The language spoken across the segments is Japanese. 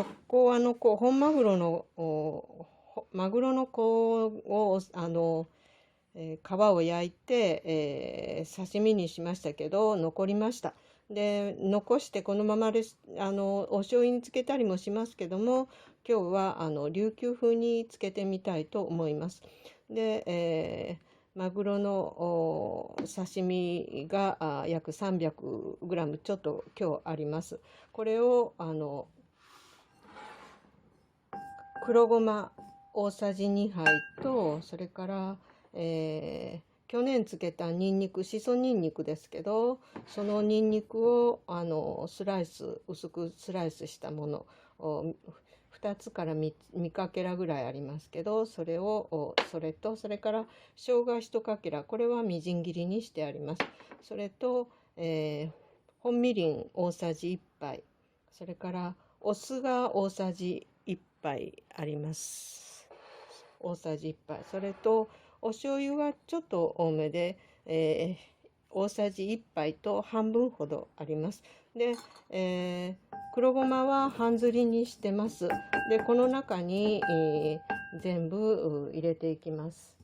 本マグロの子を皮を焼いて、刺身にしましたけど残りました。で残してこのままお醤油につけたりもしますけども、今日は琉球風につけてみたいと思います。で、マグロの刺身が約 300g ちょっと今日あります。これを黒ごま大さじ2杯と、それから、去年漬けたにんにく、しそにんにくですけど、そのにんにくを薄くスライスしたものを2つから3かけらぐらいありますけど、それとそれから生姜1かけら、これはみじん切りにしてあります。それと、本みりん大さじ1杯、それからお酢が大さじ1杯あります。大さじ1杯。それとお醤油はちょっと多めで、大さじ1杯と半分ほどあります。で、黒ごまは半ずりにしてます。でこの中に、全部入れていきます。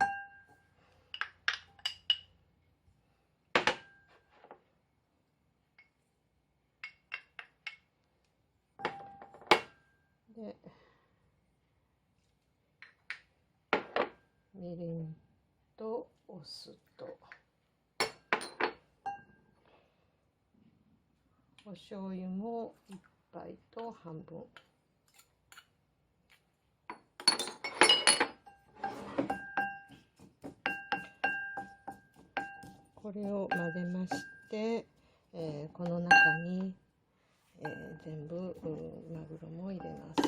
でみりんとお酢とお醤油も1杯と半分。これを混ぜまして、この中に、全部マグロも入れます。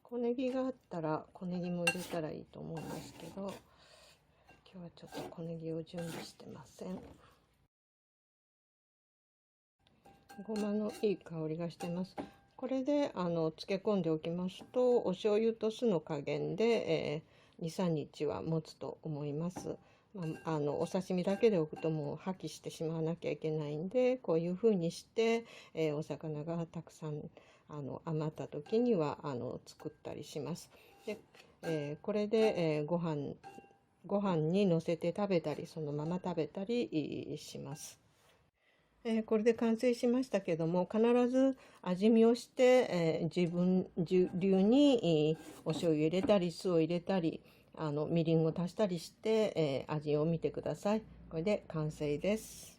小ネギがあったら小ネギも入れたらいいと思うんですけど、今日はちょっと小ネギを準備してません。ごまのいい香りがしてます。これで漬け込んでおきますと、お醤油と酢の加減で、2、3日は持つと思います。お刺身だけで置くともう破棄してしまわなきゃいけないんで、こういう風にして、お魚がたくさん余った時には作ったりします。で、これで、ご飯にのせて食べたり、そのまま食べたりします。これで完成しましたけども、必ず味見をして、自分流に、お醤油入れたり酢を入れたりみりんを足したりして、味を見てください。これで完成です。